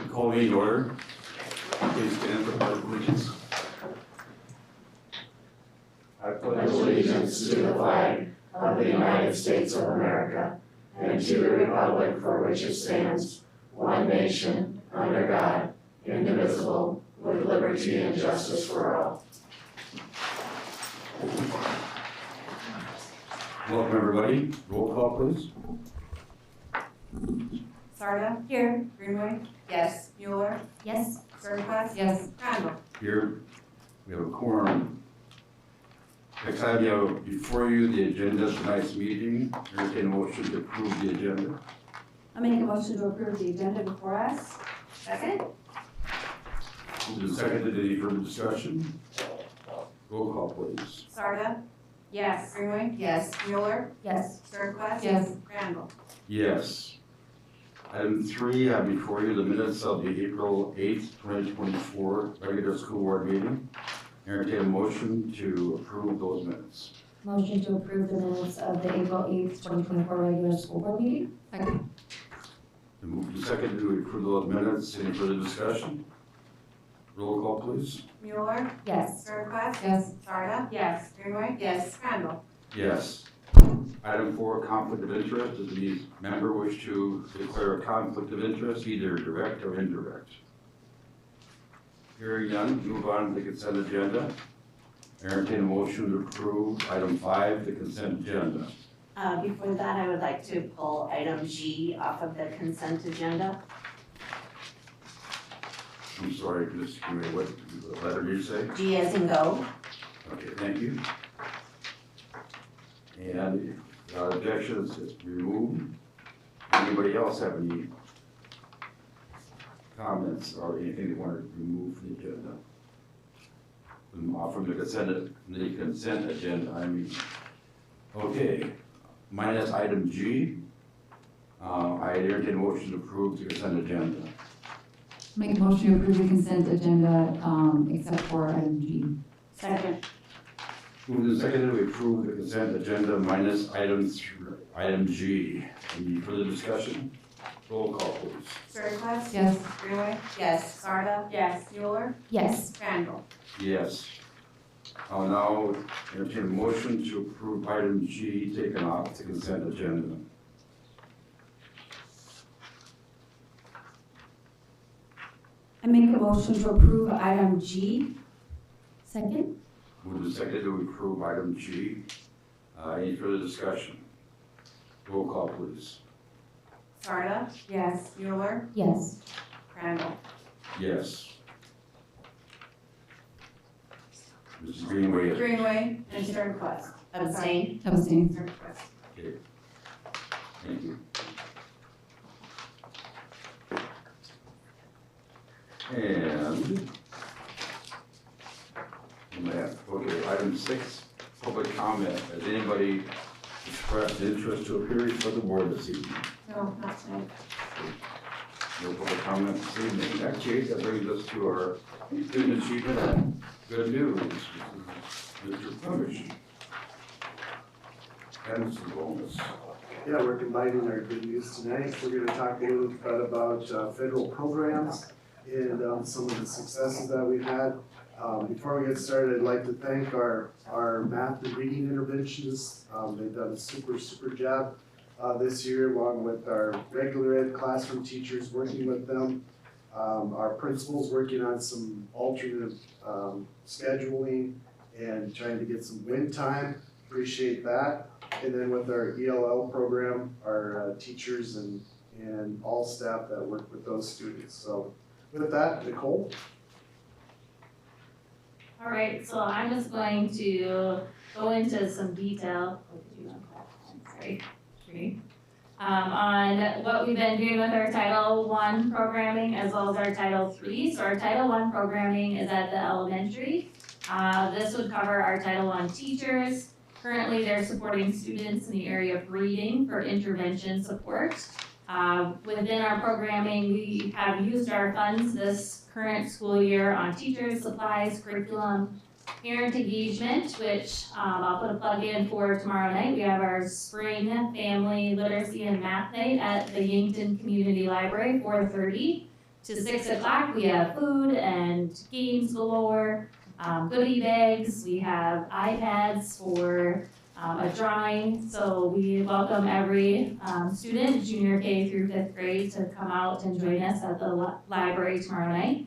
Call me in order. Please stand for the pledge of allegiance. I pledge allegiance to the flag of the United States of America and to the republic for which it stands, one nation, under God, indivisible, with liberty and justice for all. Welcome, everybody. Roll call, please. Sarda? Here. Greenway? Yes. Mueller? Yes. Sternquist? Yes. Crandall? Here, we have a quorum. Next item you have before you the agenda of tonight's meeting. Entertain a motion to approve the agenda. I make a motion to approve the agenda before us. Second? Moved and seconded. Any further discussion? Roll call, please. Sarda? Yes. Greenway? Yes. Mueller? Yes. Sternquist? Yes. Crandall? Yes. Item 3, have before you the minutes of the April 8th, 2024 regular school board meeting. Entertain a motion to approve those minutes. Motion to approve the minutes of the April 8th, 2024 regular school board meeting. Second. Been moved and seconded to approve those minutes. Any further discussion? Roll call, please. Mueller? Yes. Sternquist? Yes. Sarda? Yes. Greenway? Yes. Crandall? Yes. Item 4, conflict of interest. Does the member wish to declare a conflict of interest, either direct or indirect? Hearing none, move on to the consent agenda. Entertain a motion to approve item 5, the consent agenda. Before that, I would like to pull item G off of the consent agenda. I'm sorry, just give me what letter did you say? G as in go. Okay, thank you. And objections is removed. Anybody else have any comments or anything they want to remove from the agenda? From the consent agenda, I mean. Okay, minus item G. I entertain a motion to approve the consent agenda. Make a motion to approve the consent agenda, except for item G. Second. Moved and seconded, we approve the consent agenda minus item G. Any further discussion? Roll call, please. Sternquist? Yes. Greenway? Yes. Sarda? Yes. Mueller? Yes. Crandall? Yes. I'll now entertain a motion to approve item G taken off the consent agenda. I make a motion to approve item G. Second? Moved and seconded to approve item G. Any further discussion? Roll call, please. Sarda? Yes. Mueller? Yes. Crandall? Yes. Mrs. Greenway. Greenway and Sternquist? Abstain. Abstain. Sternquist. Okay. Thank you. And okay, item 6, public comment. Has anybody expressed interest to appear before the board this evening? No, not tonight. No public comment this evening. In that case, that brings us to our student achievement and good news. This is Mr. Pumish. And Mrs. Gomez. Yeah, we're combining our good news tonight. We're going to talk a little bit about federal programs and some of the successes that we've had. Before we get started, I'd like to thank our math and reading interventionists. They've done a super job this year, along with our regular ed classroom teachers working with them. Our principals working on some alternate scheduling and trying to get some win time. Appreciate that. And then with our ELL program, our teachers and all staff that work with those students. So with that, Nicole. All right, so I'm just going to go into some detail. On what we've been doing with our Title I programming as well as our Title III. So our Title I programming is at the elementary. This would cover our Title I teachers. Currently, they're supporting students in the area of reading for intervention support. Within our programming, we have used our funds this current school year on teachers, supplies, curriculum, Parent engagement, which I'll put a plug in for tomorrow night. We have our spring family literacy and math night at the Yankton Community Library, 4:30 to 6 o'clock. We have food and games galore, goodie bags. We have iPads for a drawing. So we welcome every student, junior K through 5th grade, to come out and join us at the library tomorrow night.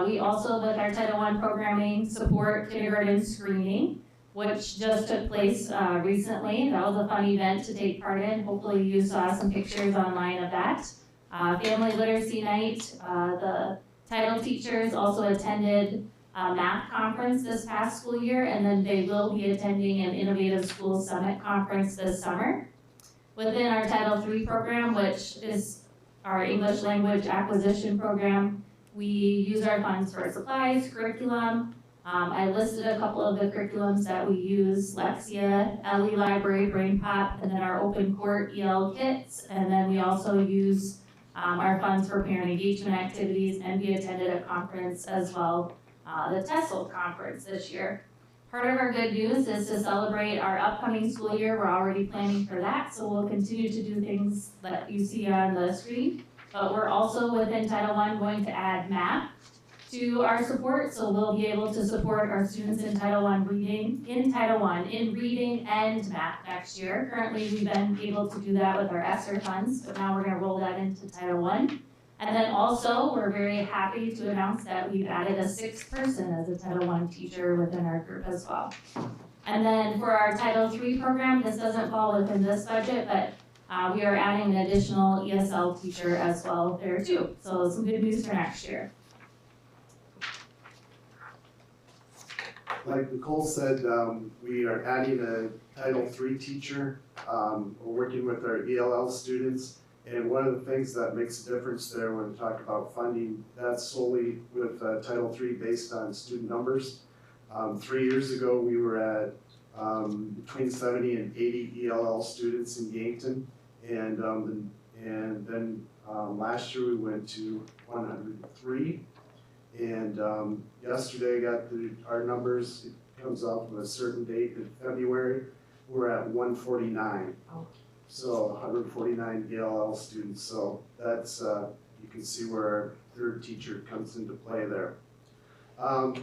We also, with our Title I programming, support kindergarten screening, which just took place recently. That was a fun event to take part in. Hopefully you saw some pictures online of that. Family Literacy Night, the title teachers also attended a math conference this past school year, and then they will be attending an Innovative School Summit conference this summer. Within our Title III program, which is our English language acquisition program, we use our funds for supplies, curriculum. I listed a couple of the curriculums that we use: Lexia, LE Library, Brain Pop, and then our Open Court EL kits. And then we also use our funds for parent engagement activities, and we attended a conference as well, the TESOL conference this year. Part of our good news is to celebrate our upcoming school year. We're already planning for that, so we'll continue to do things that you see on the screen. But we're also within Title I going to add math to our support, so we'll be able to support our students in Title I reading, in reading and math next year. Currently, we've been able to do that with our ESSER funds, but now we're gonna roll that into Title I. And then also, we're very happy to announce that we've added a 6th person as a Title I teacher within our group as well. And then for our Title III program, this doesn't fall within this budget, but we are adding an additional ESL teacher as well there too. So some good news for next year. Like Nicole said, we are adding a Title III teacher. We're working with our ELL students. And one of the things that makes a difference there when we talk about funding, that's solely with Title III based on student numbers. 3 years ago, we were at between 70 and 80 ELL students in Yankton. And then last year we went to 103. And yesterday I got our numbers. It comes out with a certain date in February. We're at 149. So 149 ELL students. So that's you can see where our third teacher comes into play there.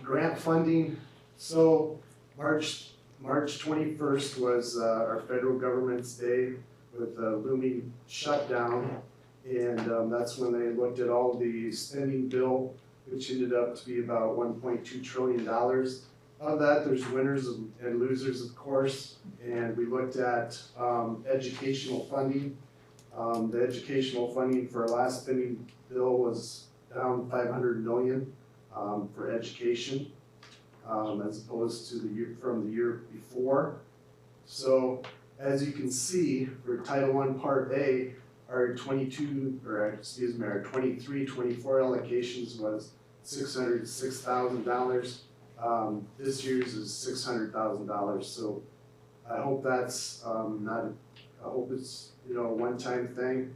Grant funding. So March 21st was our federal government's day with the looming shutdown, and that's when they looked at all the spending bill, which ended up to be about $1.2 trillion. Of that, there's winners and losers, of course, and we looked at educational funding. The educational funding for our last spending bill was down $500 million for education, as opposed to from the year before. So, as you can see, for Title I Part A, our 23-24 allocations was $606,000. This year's is $600,000. So I hope that's I hope it's a one-time thing,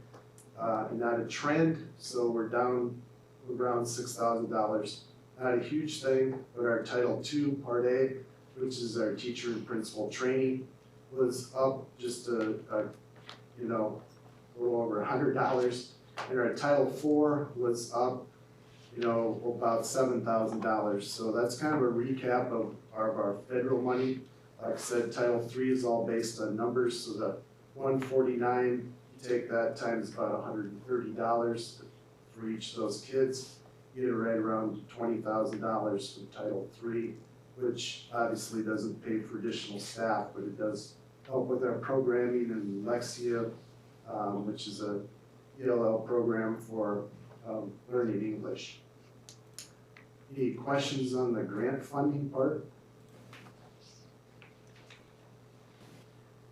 not a trend. So we're down around $6,000. Not a huge thing, but our Title II Part A, which is our teacher and principal training, was up just a little over $100, and our Title IV was up, about $7,000. So that's kind of a recap of our federal money. Like I said, Title III is all based on numbers, so the 149, you take that times about $130 for each of those kids, you get right around $20,000 for Title III, which obviously doesn't pay for additional staff, but it does help with our programming and Lexia, which is a ELL program for learning English. Any questions on the grant funding part?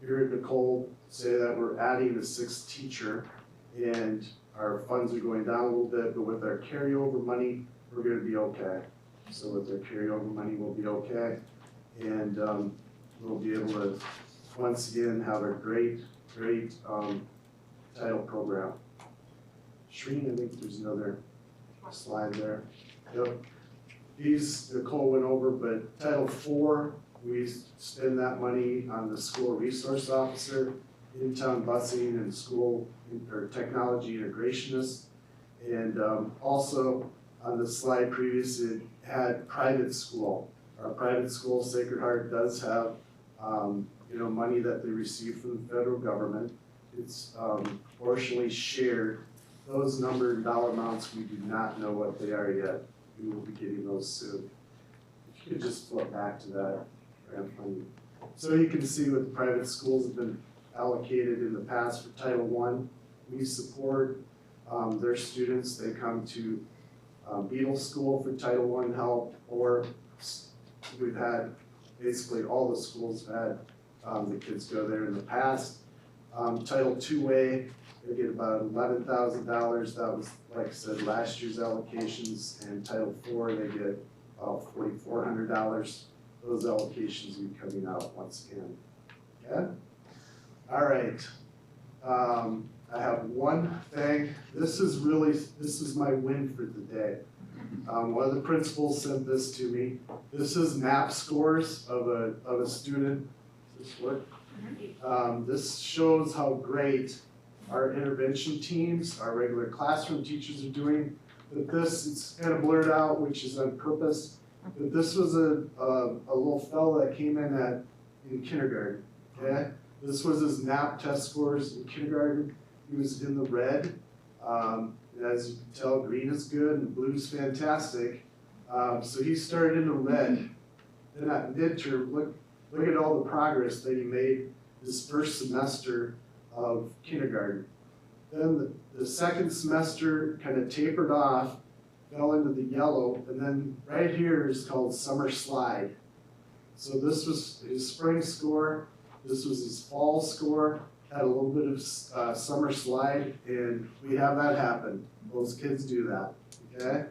You heard Nicole say that we're adding a 6th teacher, and our funds are going down a little bit, but with our carryover money, we're going to be okay. So with our carryover money, we'll be okay, and we'll be able to once again have a great title program. Shreen, I think there's another slide there. Yep. these Nicole went over, but Title IV, we spend that money on the school resource officer, in-town busing, and school or technology integrationist. And also on the slide previous, it had private school. Our private school, Sacred Heart, does have money that they receive from the federal government. It's proportionally shared. Those dollar amounts, we do not know what they are yet. We will be getting those soon. If you could just flip back to that grant funding. So you can see what the private schools have been allocated in the past for Title I. We support their students. They come to Beadle School for Title I help, or we've had, basically all the schools have had the kids go there in the past. Title II-A, they get about $11,000. That was, like I said, last year's allocations. And Title IV, they get about $4,400. Those allocations will be coming out once again. Okay? All right. I have one thing. This is my win for the day. One of the principals sent this to me. This is MAP scores of a student. Does this work? This shows how great our intervention teams, our regular classroom teachers are doing. But this, it's kind of blurred out, which is on purpose. But this was a little fellow that came in kindergarten. Okay, this was his MAP test scores in kindergarten. He was in the red. As you can tell, green is good and blue is fantastic. So he started in the red. Then at midterm, look at all the progress that he made his first semester of kindergarten. Then the second semester kind of tapered off, fell into the yellow, and then right here is called summer slide. So this was his spring score, this was his fall score, had a little bit of summer slide, and we have that happen. Those kids do that, okay?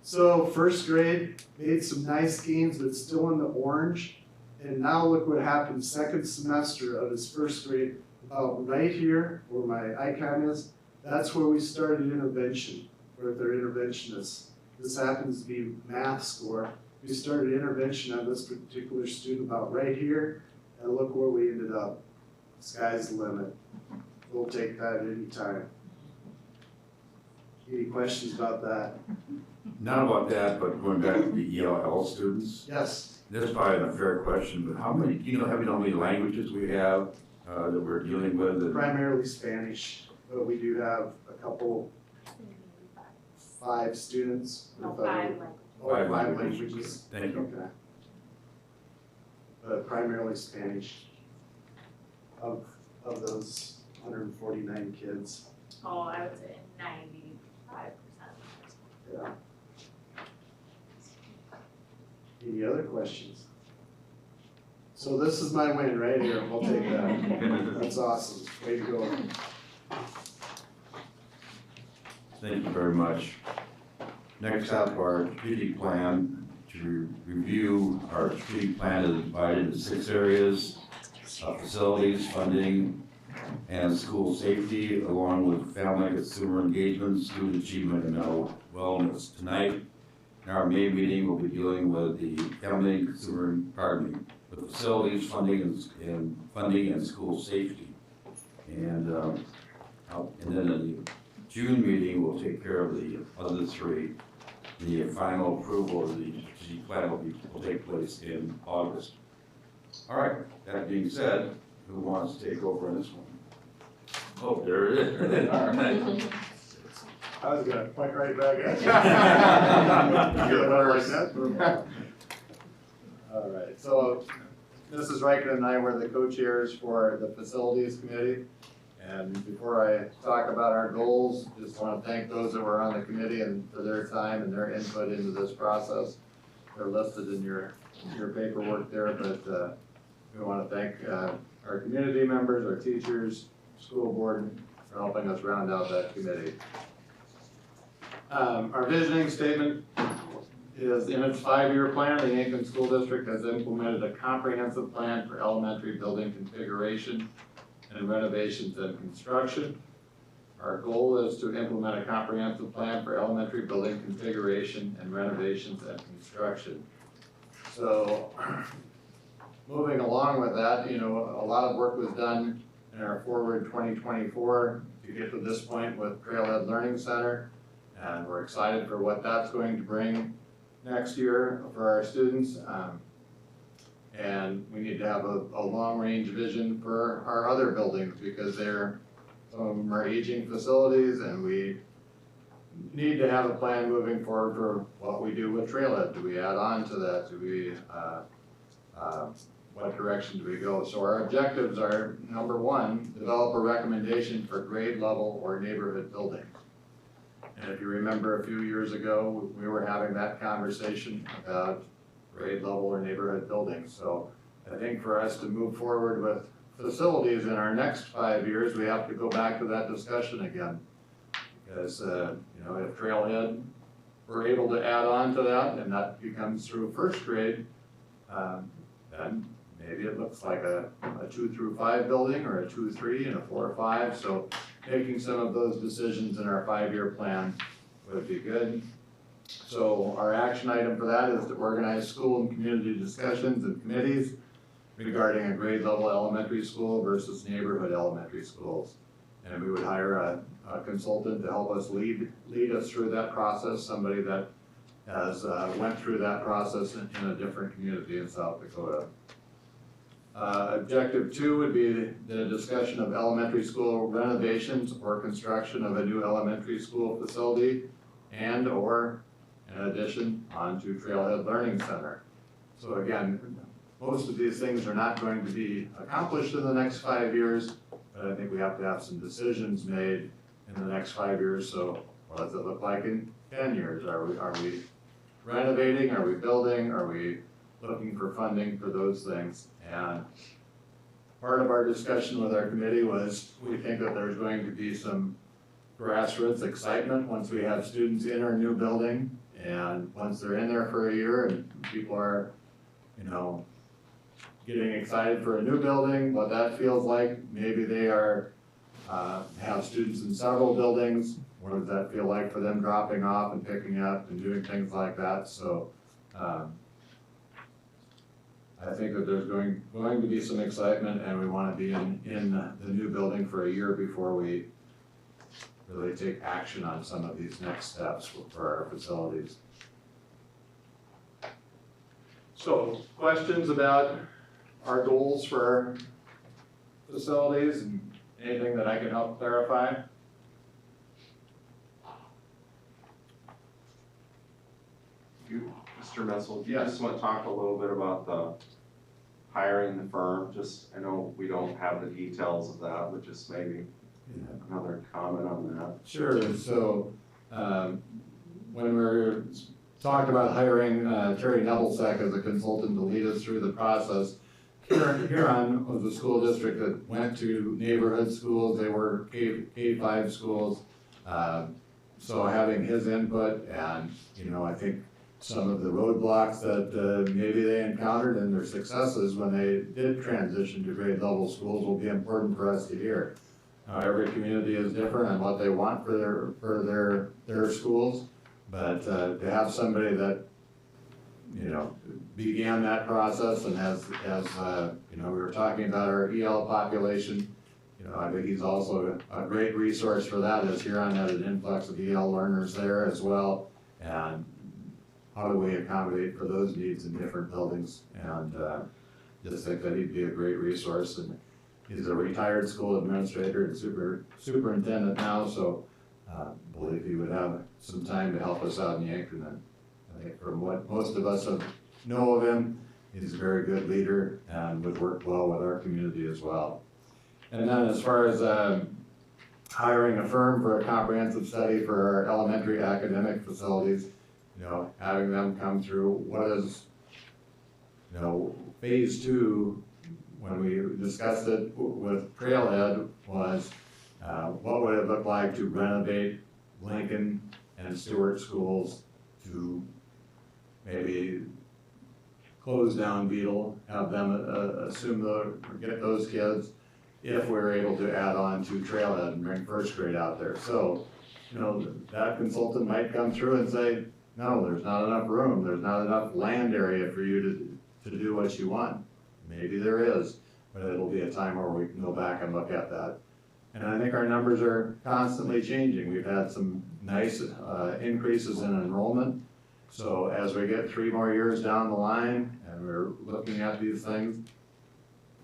So first grade, made some nice gains, but still in the orange. And now look what happened second semester of his first grade, about right here where my icon is, that's where we started intervention with our interventionists. This happens to be math score. We started intervention on this particular student about right here, and look where we ended up. Sky's the limit. We'll take that at any time. Any questions about that? Not about that, but going back to the ELL students. Yes. This is probably an unfair question, but how many languages we have that we're dealing with? Primarily Spanish, but we do have a couple, 5 students. No, 5 languages. Oh, 5 languages. Thank you. Okay. But primarily Spanish of those 149 kids. Oh, I would say 95%. Yeah. Any other questions? So this is my win right here. We'll take that. That's awesome. Way to go. Thank you very much. Next up, our strategic plan. To review, our strategic plan is divided into 6 areas: facilities, funding, and school safety, along with family consumer engagement, student achievement, and mental wellness. Tonight, in our May meeting, we'll be dealing with the family consumer, with facilities, funding, and school safety. And then in the June meeting, we'll take care of the other 3. The final approval of the strategic plan will take place in August. All right, that being said, who wants to take over on this one? Oh, there it is. All right. I was gonna point right back at you. All right, so Mrs. Reichen and I were the co-chairs for the facilities committee. And before I talk about our goals, just want to thank those that were on the committee and for their time and their input into this process. They're listed in your paperwork there, but we want to thank our community members, our teachers, school board for helping us round out that committee. Our visioning statement is in its 5-year plan. The Yankton School District has implemented a comprehensive plan for elementary building configuration and renovations and construction. our goal is to implement a comprehensive plan for elementary building configuration and renovations and construction. So, moving along with that, you know, a lot of work was done in our Forward 2024 to get to this point with Trailhead Learning Center. And we're excited for what that's going to bring next year for our students. And we need to have a long-range vision for our other buildings because some of them are aging facilities, and we need to have a plan moving forward for what we do with Trailhead. Do we add on to that? Do we, what direction do we go? So our objectives are, number one, develop a recommendation for grade level or neighborhood buildings. And if you remember a few years ago, we were having that conversation about grade level or neighborhood buildings. So I think for us to move forward with facilities in our next 5 years, we have to go back to that discussion again. Because, you know, if Trailhead, we're able to add on to that and that becomes through first grade, then maybe it looks like a 2 through 5 building or a 2-3 and a 4-5. So making some of those decisions in our 5-year plan would be good. So our action item for that is to organize school and community discussions and committees regarding a grade level elementary school versus neighborhood elementary schools. And we would hire a consultant to help us lead us through that process, somebody that has went through that process in a different community in South Dakota. Objective 2 would be the discussion of elementary school renovations or construction of a new elementary school facility and or in addition onto Trailhead Learning Center. So again, most of these things are not going to be accomplished in the next 5 years, but I think we have to have some decisions made in the next 5 years. So what does it look like in 10 years? Are we renovating? Are we building? Are we looking for funding for those things? And part of our discussion with our committee was we think that there's going to be some grassroots excitement once we have students in our new building. And once they're in there for a year and people are, you know, getting excited for a new building, what that feels like. Maybe they are have students in several buildings. What does that feel like for them dropping off and picking up and doing things like that? So I think that there's going to be some excitement, and we want to be in the new building for a year before we really take action on some of these next steps for our facilities. So, questions about our goals for our facilities and anything that I can help clarify? You, Mr. Messel, do you Yes. just want to talk a little bit about the hiring the firm? Just, I know we don't have the details of that, but just maybe another comment on that. Sure. So when we're talking about hiring Terry Nebelsack as a consultant to lead us through the process, Huron was a school district that went to neighborhood schools. They were K-5 schools. So having his input and, you know, I think some of the roadblocks that maybe they encountered and their successes when they did transition to grade level schools will be important for us to hear. Every community is different on what they want for their schools, but to have somebody that, you know, began that process and has you know, we were talking about our EL population. You know, I think he's also a great resource for that, as Huron had an influx of EL learners there as well. And how do we accommodate for those needs in different buildings? And just think that he'd be a great resource. And he's a retired school administrator and superintendent now, so I believe he would have some time to help us out in Yankton. And I think from what most of us know of him, he's a very good leader and would work well with our community as well. And then as far as hiring a firm for a comprehensive study for our elementary academic facilities, you know, having them come through what is, you know, phase 2, when we discussed it with Trailhead, was what would it look like to renovate Lincoln and Stewart schools, to maybe close down Beetle, have them get those kids, if we're able to add on to trailhead and bring first grade out there. So, that consultant might come through and say, no, there's not enough room, there's not enough land area for you to do what you want. Maybe there is, but it'll be a time where we can go back and look at that. And I think our numbers are constantly changing. We've had some nice increases in enrollment. So as we get 3 more years down the line and we're looking at these things,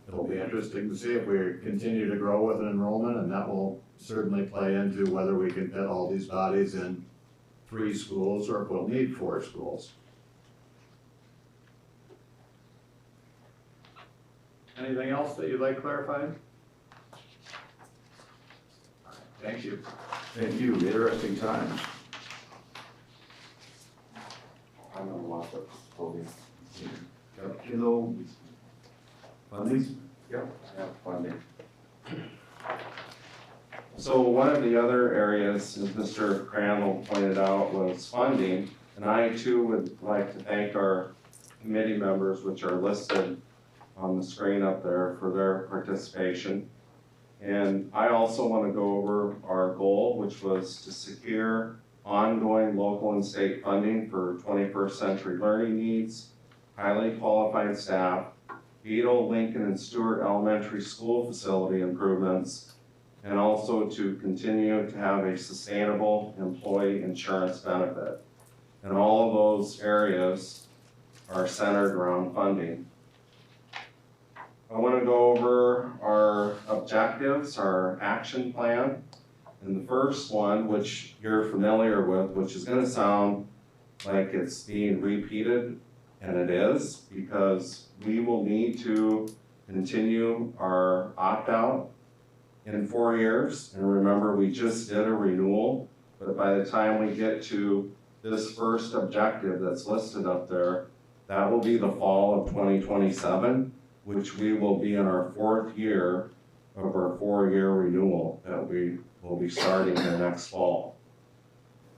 it'll be interesting to see if we continue to grow with enrollment, and that will certainly play into whether we can fit all these bodies in 3 schools or if we'll need 4 schools. Anything else that you'd like clarified? Thank you. Thank you, interesting times. I'm gonna watch it. Kilo, funding? Yeah, funding. So one of the other areas, as Mr. Crandall pointed out, was funding. And I too would like to thank our committee members, which are listed on the screen up there, for their participation. And I also want to go over our goal, which was to secure ongoing local and state funding for 21st century learning needs, highly qualified staff, Beadle, Lincoln, and Stewart Elementary School facility improvements, and also to continue to have a sustainable employee insurance benefit. And all of those areas are centered around funding. I want to go over our objectives, our action plan. And the first one, which you're familiar with, which is going to sound like it's being repeated, and it is, because we will need to continue our opt-out in 4 years. And remember, we just did a renewal, but by the time we get to this first objective that's listed up there, that will be the fall of 2027, which we will be in our 4th year of our 4-year renewal that we will be starting the next fall.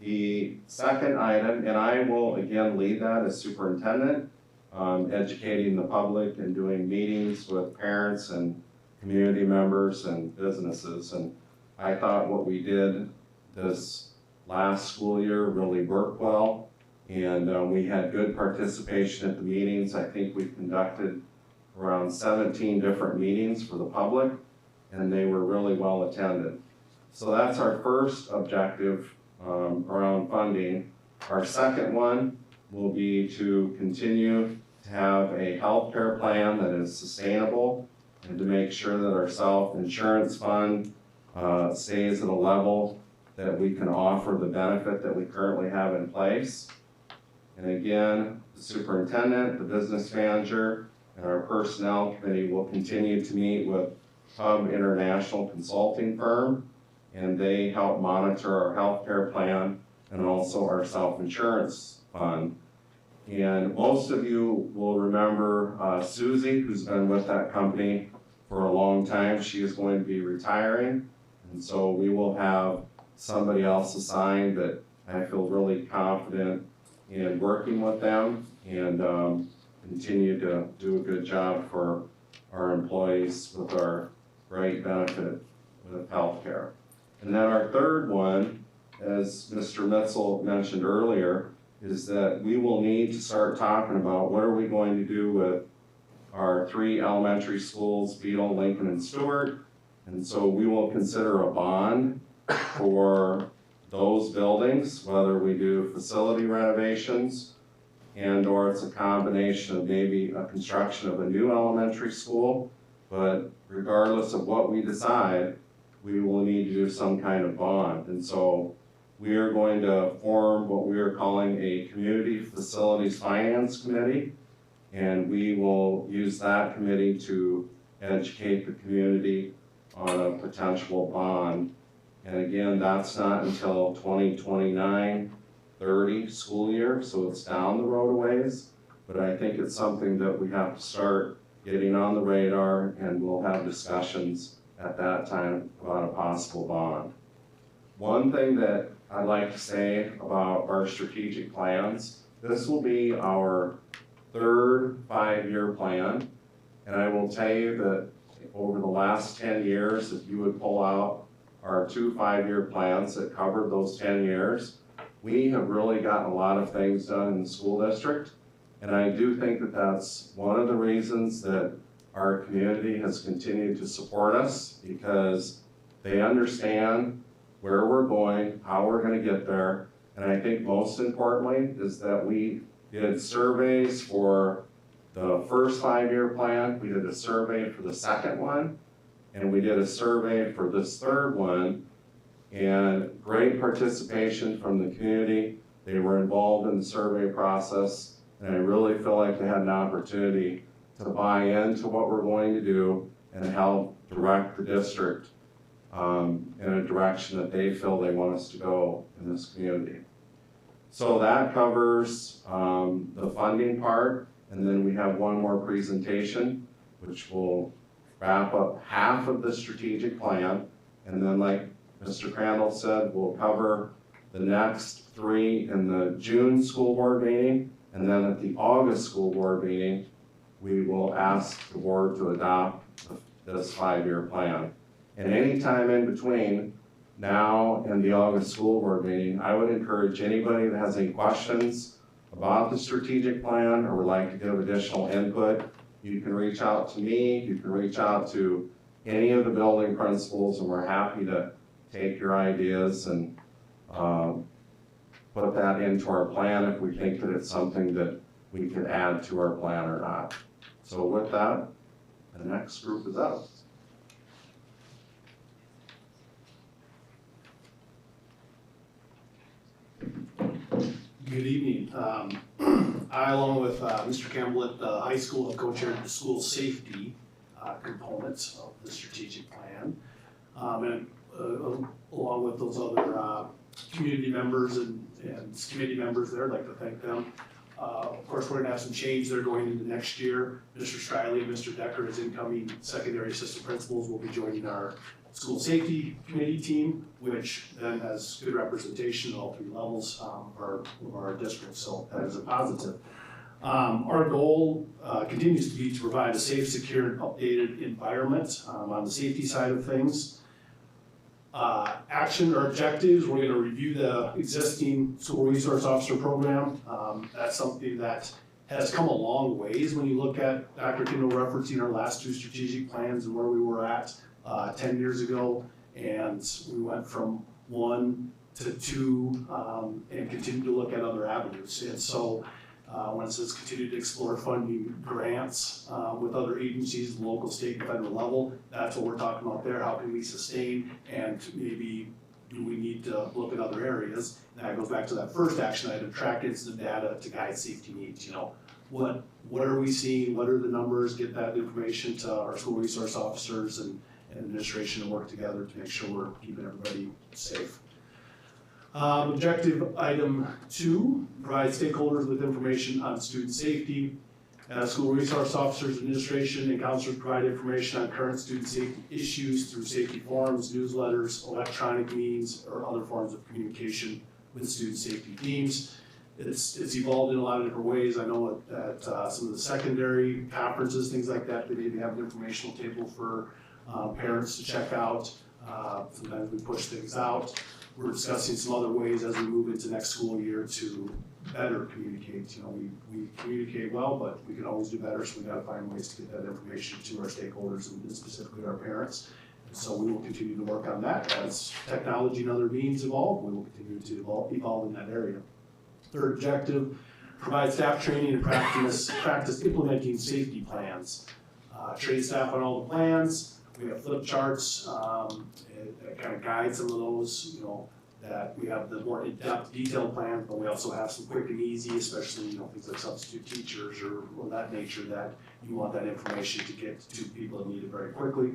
The second item, and I will again lead that as superintendent, educating the public and doing meetings with parents and community members and businesses. And I thought what we did this last school year really worked well. And we had good participation at the meetings. I think we conducted around 17 different meetings for the public, and they were really well attended. So that's our first objective around funding. Our second one will be to continue to have a healthcare plan that is sustainable and to make sure that our self-insurance fund stays at a level that we can offer the benefit that we currently have in place. And again, the superintendent, the business manager, and our personnel committee will continue to meet with Hub International Consulting Firm, and they help monitor our healthcare plan and also our self-insurance fund. And most of you will remember Susie, who's been with that company for a long time. She is going to be retiring, and so we will have somebody else assigned that I feel really confident in working with them and continue to do a good job for our employees with our great benefit with healthcare. And then our third one, as Mr. Mitzel mentioned earlier, is that we will need to start talking about what are we going to do with our 3 elementary schools, Beadle, Lincoln, and Stewart. And so we will consider a bond for those buildings, whether we do facility renovations and or it's a combination of maybe a construction of a new elementary school. But regardless of what we decide, we will need to do some kind of bond. And so we are going to form what we are calling a Community Facilities Finance Committee. And we will use that committee to educate the community on a potential bond. And again, that's not until 2029-30 school year, so it's down the road a ways. But I think it's something that we have to start getting on the radar, and we'll have discussions at that time about a possible bond. One thing that I'd like to say about our strategic plans, this will be our 3rd 5-year plan. And I will tell you that over the last 10 years, if you would pull out our 2 5-year plans that covered those 10 years, we have really gotten a lot of things done in the school district. And I do think that that's one of the reasons that our community has continued to support us, because they understand where we're going, how we're going to get there. And I think most importantly is that we did surveys for the first 5-year plan, we did a survey for the second one, and we did a survey for this third one, and great participation from the community. They were involved in the survey process, and I really feel like they had an opportunity to buy into what we're going to do and help direct the district in a direction that they feel they want us to go in this community. So that covers the funding part, and then we have one more presentation, which will wrap up half of the strategic plan, and then like Mr. Crandall said, we'll cover the next 3 in the June school board meeting, and then at the August school board meeting, we will ask the board to adopt this 5-year plan. And any time in between now and the August school board meeting, I would encourage anybody that has any questions about the strategic plan or would like to give additional input, you can reach out to me, you can reach out to any of the building principals, and we're happy to take your ideas and put that into our plan if we think that it's something that we could add to our plan or not. So with that, the next group is up. Good evening. I, along with Mr. Campbell at the high school, have co-chaired the school safety components of the strategic plan. And along with those other community members and committee members there, I'd like to thank them. Of course, we're gonna have some change there going into next year. Mr. Striley and Mr. Decker, as incoming secondary assistant principals, will be joining our school safety committee team, which then has good representation at all 3 levels of our district, so that is a positive. Our goal continues to be to provide a safe, secure, and updated environment on the safety side of things. Action or objectives, we're going to review the existing school resource officer program. That's something that has come a long ways when you look at Dr. Kendall referencing our last 2 strategic plans and where we were at 10 years ago, and we went from 1 to 2 and continue to look at other avenues. And so when it says continue to explore funding grants with other agencies, local, state, and federal level, that's what we're talking about there. How can we sustain, and maybe do we need to look at other areas? And that goes back to that first action item, track incident data to guide safety needs. You know, what are we seeing? What are the numbers? Get that information to our school resource officers and administration to work together to make sure we're keeping everybody safe. Objective item 2, provide stakeholders with information on student safety. School resource officers, administration, and counselors provide information on current student safety issues through safety forums, newsletters, electronic means, or other forms of communication with student safety teams. It's evolved in a lot of different ways. I know at some of the secondary conferences, things like that, they maybe have an informational table for parents to check out. Sometimes we push things out. We're discussing some other ways as we move into next school year to better communicate. You know, we communicate well, but we can always do better, so we gotta find ways to get that information to our stakeholders and specifically our parents. And so we will continue to work on that. As technology and other means evolve, we will continue to evolve in that area. Third objective, provide staff training and practice implementing safety plans. Train staff on all the plans. We have flip charts that kind of guide some of those, you know, that we have the more in-depth detailed plans, but we also have some quick and easy, especially, you know, things like substitute teachers or that nature, that you want that information to get to people that need it very quickly.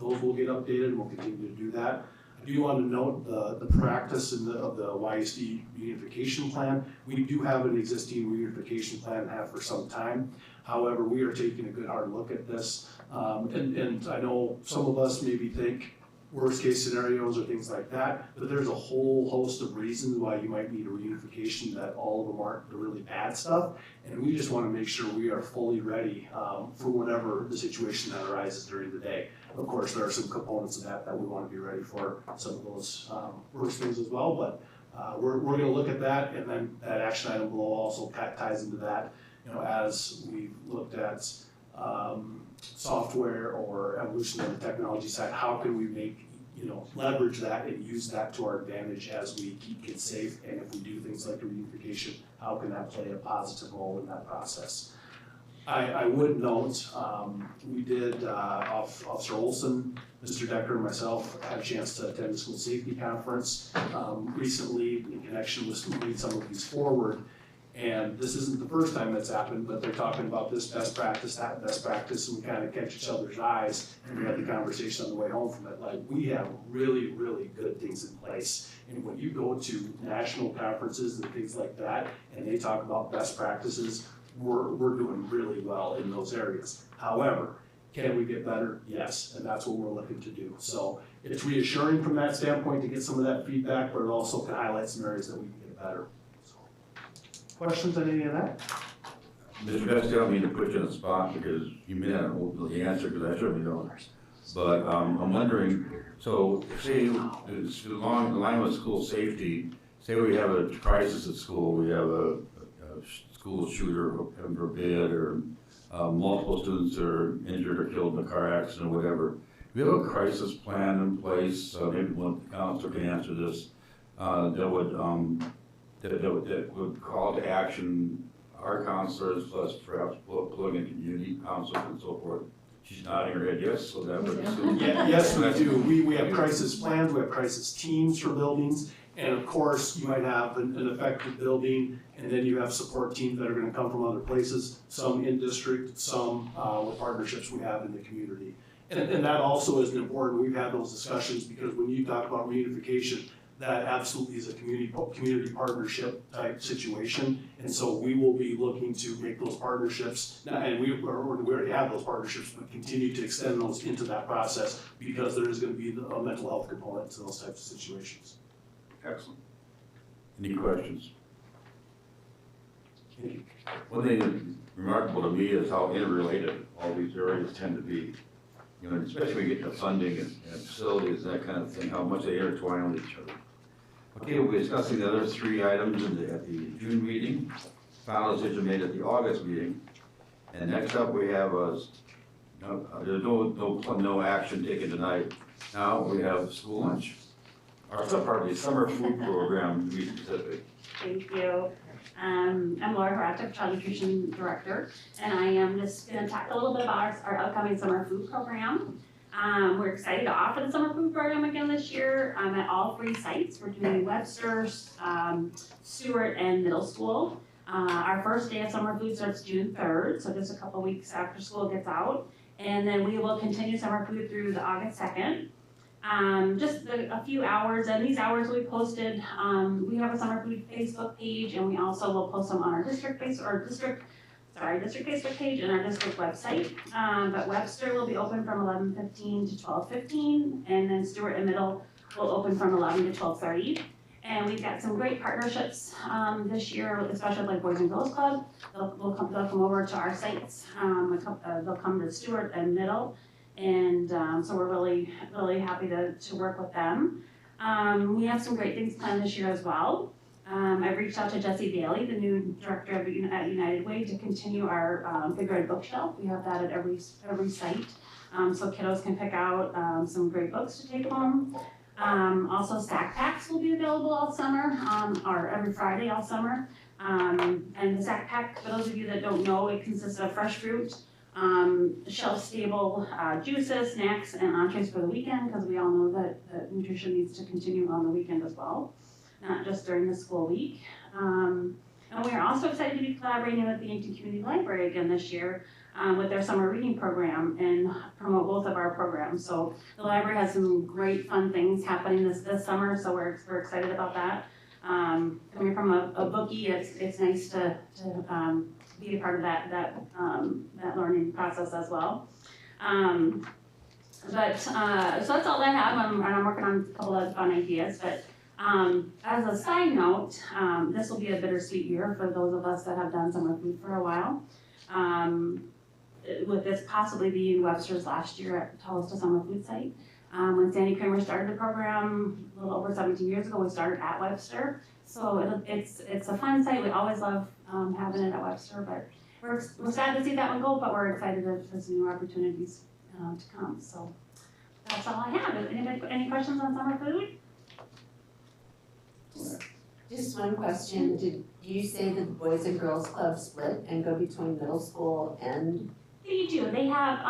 Those will get updated, and we'll continue to do that. I do want to note the practice of the YSD reunification plan. We do have an existing reunification plan and have for some time. However, we are taking a good hard look at this. And I know some of us maybe think worst case scenarios or things like that, but there's a whole host of reasons why you might need a reunification that all of them aren't the really bad stuff. And we just want to make sure we are fully ready for whatever the situation that arises during the day. Of course, there are some components of that we want to be ready for some of those worst things as well, but we're going to look at that, and then that action item below also ties into that. You know, as we've looked at software or evolution of the technology side, how can we make, leverage that and use that to our advantage as we keep kids safe? And if we do things like reunification, how can that play a positive role in that process? I would note, we did, Officer Olson, Mr. Decker, and myself had a chance to attend the school safety conference recently in connection with moving some of these forward. And this isn't the first time that's happened, but they're talking about this best practice, that best practice, and we kind of catch each other's eyes. And we had the conversation on the way home from it. Like, we have really, really good things in place. And when you go to national conferences and things like that, and they talk about best practices, we're doing really well in those areas. However, can we get better? Yes, and that's what we're looking to do. So it's reassuring from that standpoint to get some of that feedback, but it also can highlight some areas that we can get better. Questions on any of that? Mr. Best, I don't mean to put you on the spot because you may not know the answer, because I certainly don't. But I'm wondering, so say along the line with school safety, say we have a crisis at school, we have a school shooter, heaven forbid, or multiple students are injured or killed in a car accident or whatever. Do we have a crisis plan in place? Maybe one counselor can answer this. That would call to action our counselors, plus perhaps political and community counselors and so forth. She's nodding her head yes, so that would assume. Yeah, yes, we do. We have crisis plans, we have crisis teams for buildings, and of course, you might have an affected building, and then you have support teams that are gonna come from other places, some in district, some with partnerships we have in the community. And that also is important. We've had those discussions because when you talk about reunification, that absolutely is a community partnership type situation. And so we will be looking to make those partnerships, and we already have those partnerships, but continue to extend those into that process because there is going to be a mental health component to those types of situations. Excellent. Any questions? Thank you. One thing that's remarkable to me is how interrelated all these areas tend to be. Especially when you get to funding and facilities and that kind of thing, how much they intertwine with each other. Okay, we'll be discussing the other three items at the June meeting, final decision made at the August meeting. And next up, we have there's no action taken tonight. Now we have school lunch. Our summer food program, to be specific. Thank you. I'm Laura Haratic, Child Nutrition Director, and I am just going to talk a little bit about our upcoming summer food program. We're excited to offer the summer food program again this year at all three sites. We're doing Webster, Stewart, and middle school. Our first day of summer food starts June 3rd, so just a couple weeks after school gets out. And then we will continue summer food through the August 2nd. Just a few hours, and these hours we posted, we have a summer food Facebook page, and we also will post them on our district Facebook page and our district website. But Webster will be open from 11:15 to 12:15, and then Stewart and Middle will open from 11 to 12:30. And we've got some great partnerships this year, especially like Boys and Girls Club. They'll come over to our sites. They'll come to Stewart and Middle. And so we're really, really happy to work with them. We have some great things planned this year as well. I've reached out to Jessie Bailey, the new director at United Way, to continue our Big Red Bookshelf. We have that at every site, so kiddos can pick out some great books to take home. Also, snack packs will be available all summer, or every Friday all summer. And the snack pack, for those of you that don't know, it consists of fresh fruit, shelf-stable juices, snacks, and entrees for the weekend, because we all know that nutrition needs to continue on the weekend as well, not just during the school week. And we are also excited to be collaborating with the Yankton Community Library again this year with their summer reading program and promote both of our programs. So the library has some great fun things happening this summer, so we're excited about that. Coming from a bookie, it's nice to be a part of that learning process as well. But, so that's all I have, and I'm working on a couple of fun ideas, but, as a side note, this will be a bittersweet year for those of us that have done summer food for a while. With this possibly being Webster's last year at Tallest Summer Food Site. When Sandy Kramer started the program a little over 17 years ago, we started at Webster. So it's a fun site, we always love having it at Webster, but we're sad to see that one go, but we're excited that there's new opportunities to come, so that's all I have. Anybody, any questions on summer food? Just one question, did you say that the Boys and Girls Club split and go between middle school and? They do, they have,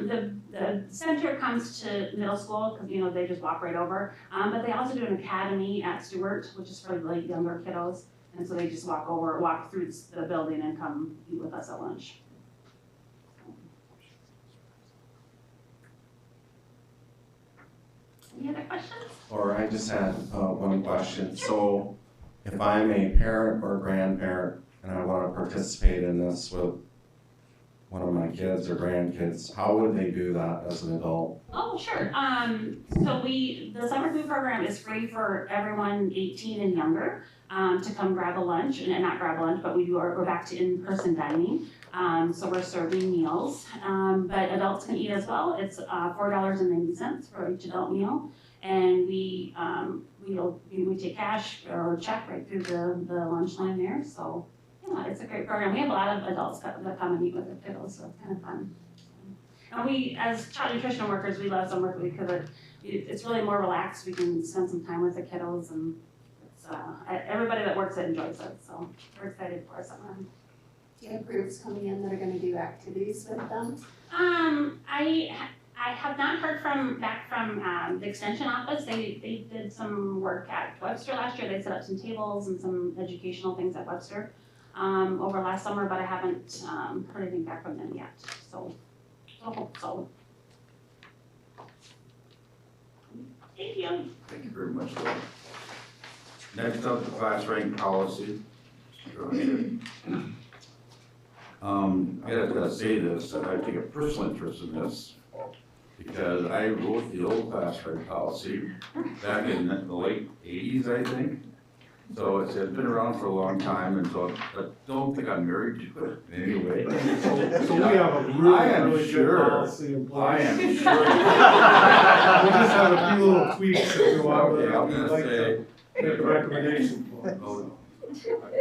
the center comes to middle school, because, they just walk right over. But they also do an academy at Stewart, which is for like younger kiddos. And so they just walk through the building and come eat with us at lunch. Any other questions? Or I just had one question. So if I'm a parent or grandparent and I want to participate in this with one of my kids or grandkids, how would they do that as an adult? Oh, sure. So the summer food program is free for everyone 18 and younger to come grab a lunch, and not grab a lunch, but we're back to in-person dining. So we're serving meals, but adults can eat as well. It's $4.90 for each adult meal, and we take cash or check right through the lunch line there. So yeah, it's a great program. We have a lot of adults that come and eat with their kiddos, so it's kind of fun. And we, as child nutrition workers, we love summer food because it's really more relaxed. We can spend some time with the kiddos, and it's, everybody that works it enjoys it. So we're excited for our summer. Do you have groups coming in that are gonna do activities with them? I have not heard back from the extension office. They did some work at Webster last year. They set up some tables and some educational things at Webster over last summer, but I haven't heard anything back from them yet. So I hope so. Thank you. Thank you very much, Laura. Next up, the class rank policy. I gotta say this, I take a personal interest in this because I wrote the old class rank policy back in the late 80s, I think. So it's been around for a long time, and so I don't think I'm married to it in any way. So we have a really good policy in place. I am sure. We just have a few little tweaks that go on with it. Okay, I'm gonna Like say. to make a recommendation for it. Oh, no.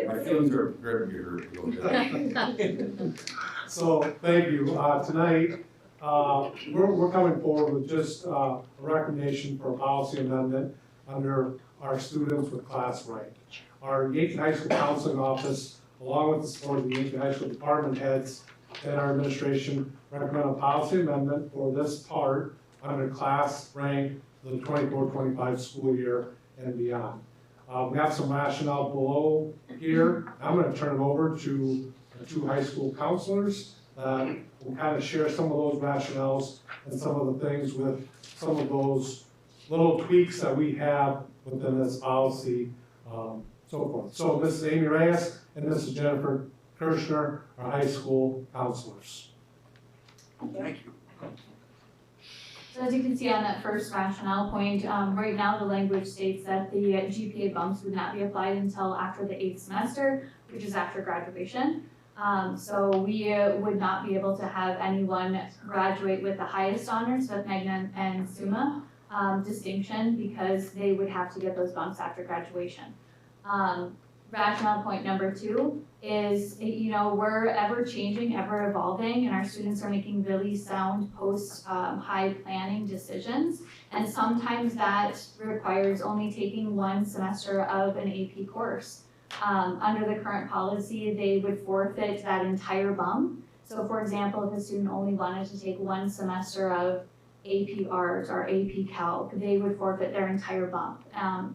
My feelings are very hurt a little bit. So, thank you. Tonight, we're coming forward with just a recommendation for a policy amendment under our students with class rank. Our Yankton High School Counseling Office, along with the support of the Yankton High School department heads and our administration, recommend a policy amendment for this part under class rank for the 24-25 school year and beyond. We have some rationale below here. I'm going to turn it over to the two high school counselors that will kind of share some of those rationales and some of the things with some of those little tweaks that we have within this policy, so forth. So Mrs. Amy Reyes and Mrs. Jennifer Kirshner are high school counselors. Thank you. So as you can see on that first rationale point, right now the language states that the GPA bumps would not be applied until after the 8th semester, which is after graduation. So we would not be able to have anyone graduate with the highest honors, with Magna and Summa distinction, because they would have to get those bumps after graduation. Rationale point number 2 is, we're ever changing, ever evolving, and our students are making really sound post-high planning decisions. And sometimes that requires only taking one semester of an AP course. Under the current policy, they would forfeit that entire bump. So for example, if a student only wanted to take one semester of AP Art or AP Calc, they would forfeit their entire bump.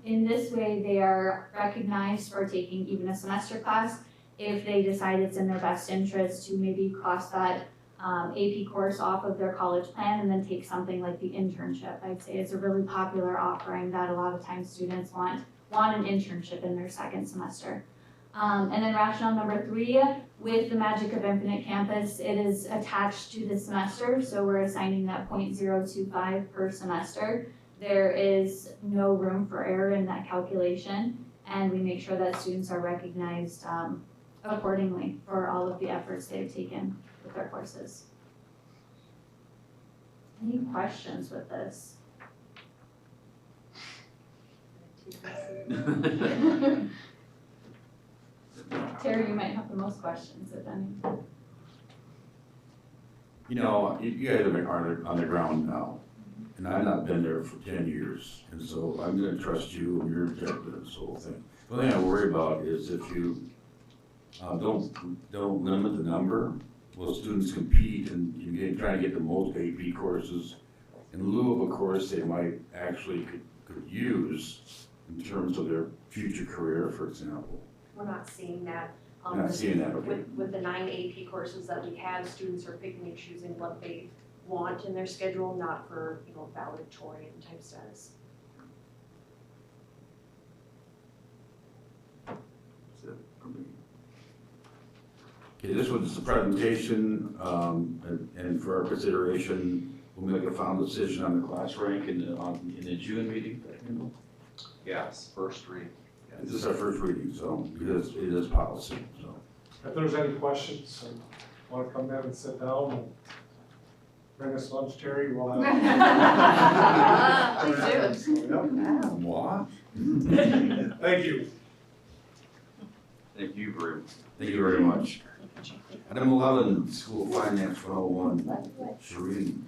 In this way, they are recognized for taking even a semester class if they decide it's in their best interest to maybe cross that AP course off of their college plan and then take something like the internship. I'd say it's a really popular offering that a lot of times students want an internship in their second semester. And then rationale number 3, with the magic of Infinite Campus, it is attached to the semester, so we're assigning that 0.025 per semester. There is no room for error in that calculation, and we make sure that students are recognized accordingly for all of the efforts they've taken with their courses. Any questions with this? Terry, you might have the most questions, if any. You know, you guys are on the ground now, and I've not been there for 10 years, and so I'm gonna trust you and your objective and this whole thing. The only thing I worry about is if you don't limit the number, will students compete and try to get the most AP courses in lieu of a course they might actually could use in terms of their future career, for example. We're not seeing that. Not seeing that, okay. With the 9 AP courses that we have, students are picking and choosing what they want in their schedule, not for, valedictorian type status. That's it for me. Okay, this was the presentation, and for our consideration, we'll make a final decision on the class rank in the June meeting. Yes, first read. This is our first reading, so because it is policy, so. If there's any questions, and want to come in and sit down and bring us lunch, Terry, we'll have. Please do. What? Thank you. Thank you very much. Item 11, School Finance 101, Shereen.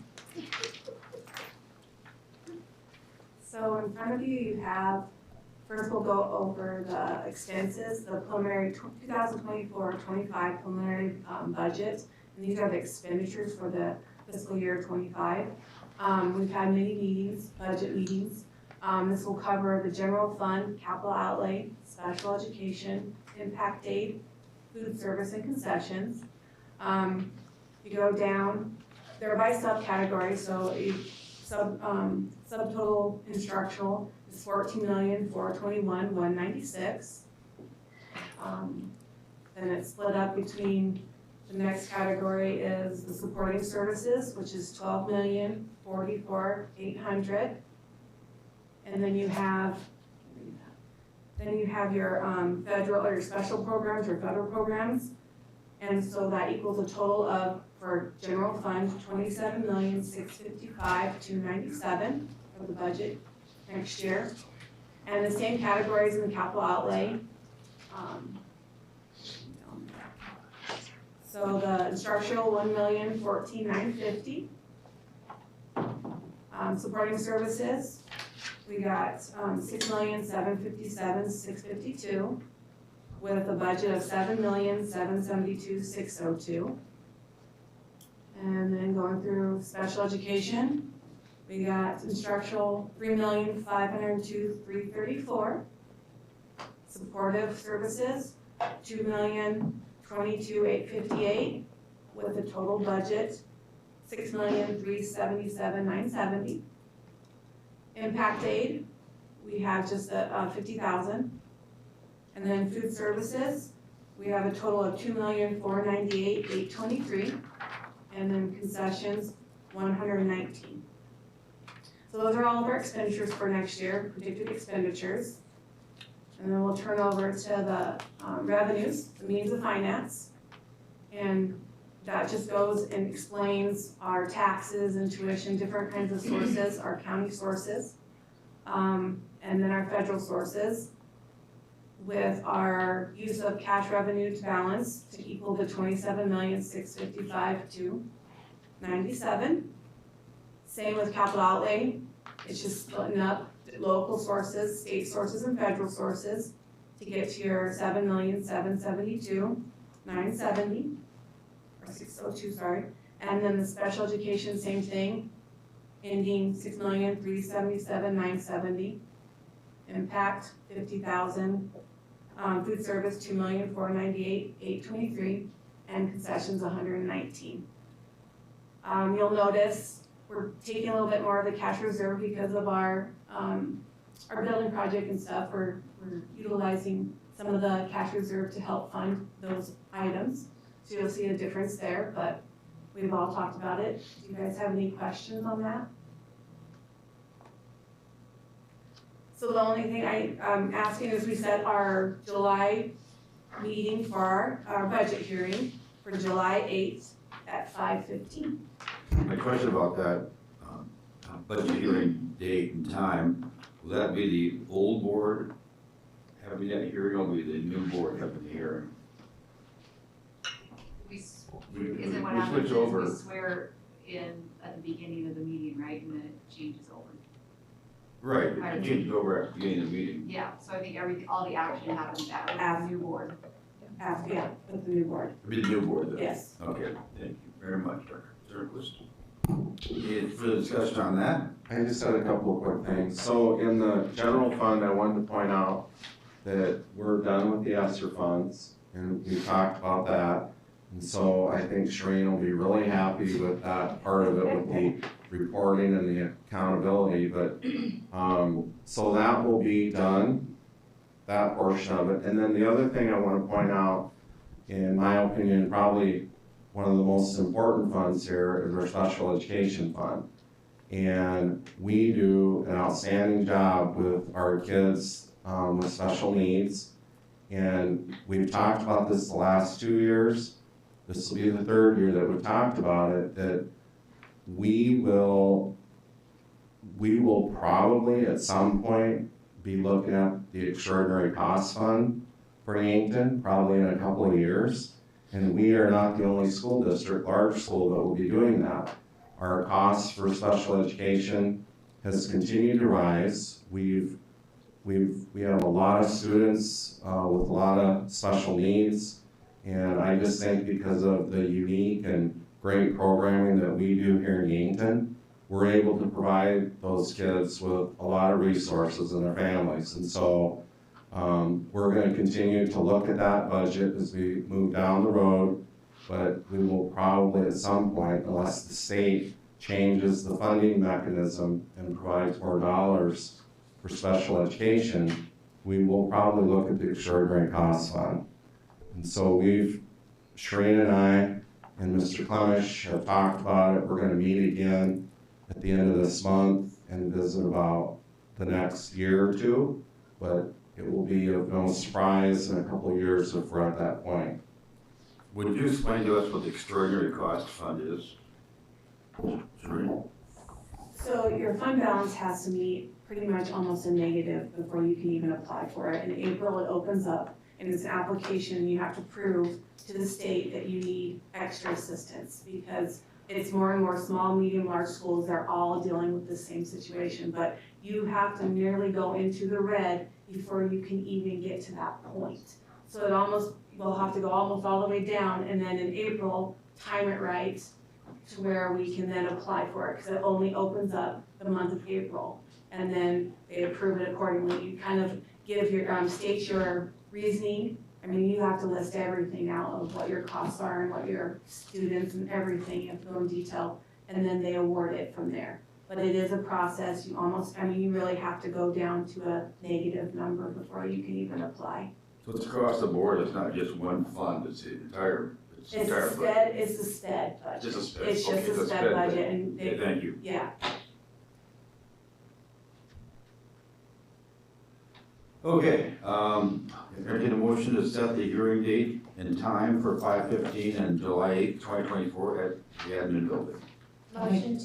So in front of you, you have, first we'll go over the expenses, the preliminary 2024-25 preliminary budget. And these are the expenditures for the fiscal year 25. We've had many meetings, budget meetings. This will cover the general fund, capital outlay, special education, impact aid, food service and concessions. You go down, they're by subcategory, so subtotal instructional is $14,421,196. Then it's split up between, the next category is the supporting services, which is $12,044,800. And then you have your federal or your special programs or federal programs. And so that equals a total of, for general fund, $27,655,297 for the budget next year. And the same categories in the capital outlay. So the instructional, $1,014,950. Supporting services, we got $6,757,652 with a budget of $7,772,602. And then going through special education, we got instructional $3,502,334. Supportive services, $2,022,858 with a total budget $6,377,970. Impact aid, we have just $50,000. And then food services, we have a total of $2,498,823. And then concessions, $119. So those are all of our expenditures for next year, predicted expenditures. And then we'll turn over to the revenues, the means of finance. And that just goes and explains our taxes and tuition, different kinds of sources, our county sources, and then our federal sources, with our use of cash revenue to balance to equal the $27,655,297. Same with capital outlay, it's just splitting up local sources, state sources, and federal sources to get to your $7,772,970. 602, sorry. And then the special education, same thing, ending $6,377,970. Impact, $50,000. Food service, $2,498,823. And concessions, $119. You'll notice we're taking a little bit more of the cash reserve because of our our building project and stuff, we're utilizing some of the cash reserve to help fund those items. So you'll see a difference there, but we've all talked about it. Do you guys have any questions on that? So the only thing I'm asking is we set our July meeting for our budget hearing for July 8th at 5:15. My question about that, budget hearing date and time, will that be the old board having that hearing, or will be the new board having the hearing? Is We it what switch happens is over. we swear in at the beginning of the meeting, right, and then it changes over? Right, it changed over at the beginning of the meeting. Yeah, so I think all the action happens at the new board. After, yeah, with the new board. It'll be the new board then? Yes. Okay, thank you very much, Dr. Zerquist. Any further discussion on that? I just had a couple of quick things. So in the general fund, I wanted to point out that we're done with the ESSER funds, and we talked about that. And so I think Shereen will be really happy with that part of it, with the reporting and the accountability, but, so that will be done, that portion of it. And then the other thing I want to point out, in my opinion, probably one of the most important funds here is our special education fund. And we do an outstanding job with our kids with special needs. And we've talked about this the last 2 years. This will be the third year that we've talked about it, that we will probably at some point be looking at the extraordinary cost fund for Yankton, probably in a couple of years. And we are not the only school district, large school, that will be doing that. Our costs for special education has continued to rise. We have a lot of students with a lot of special needs. And I just think because of the unique and great programming that we do here in Yankton, we're able to provide those kids with a lot of resources and their families. And so we're going to continue to look at that budget as we move down the road, but we will probably at some point, unless the state changes the funding mechanism and provides more dollars for special education, we will probably look at the extraordinary cost fund. And so Shereen and I and Mr. Clemish have talked about it. We're going to meet again at the end of this month and visit about the next year or two, but it will be of no surprise in a couple of years if we're at that point. Would you explain to us what the extraordinary cost fund is? Shereen? So your fund balance has to meet pretty much almost a negative before you can even apply for it. In April, it opens up and it's an application, you have to prove to the state that you need extra assistance because it's more and more small, medium, large schools, they're all dealing with the same situation, but you have to nearly go into the red before you can even get to that point. So it almost, we'll have to go almost all the way down, and then in April, time it right to where we can then apply for it, because it only opens up the month of April. And then they approve it accordingly. You kind of give your, state your reasoning. I mean, you have to list everything out of what your costs are and what your students and everything, you have to go in detail, and then they award it from there. But it is a process, you almost, I mean, you really have to go down to a negative number before you can even apply. So it's across the board, it's not just one fund, it's the entire, It's the SPED budget. Just a SPED, It's just okay, a the SPED SPED budget and Okay, thank you. yeah. Okay, entertain a motion to set the hearing date and time for 5:15 and July 8th, 2024 at the admin building. Motion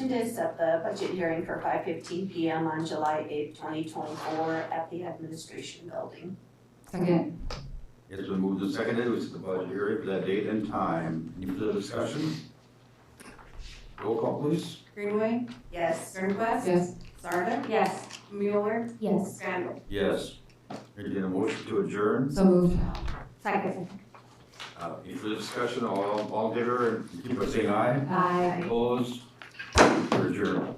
to set the budget hearing for 5:15 PM on July 8th, 2024 at the administration building. Second. It's been moved and seconded, we set the budget hearing for that date and time. Any further discussion? Roll call, please. Greenway, Yes. Sternquist. Yes. Sarda. Yes. Mueller, Yes. Randall. Yes. Entertain a motion to adjourn. So moved. Second. Any further discussion, all in favor, keep on saying aye. Aye. Opposed? We're adjourned.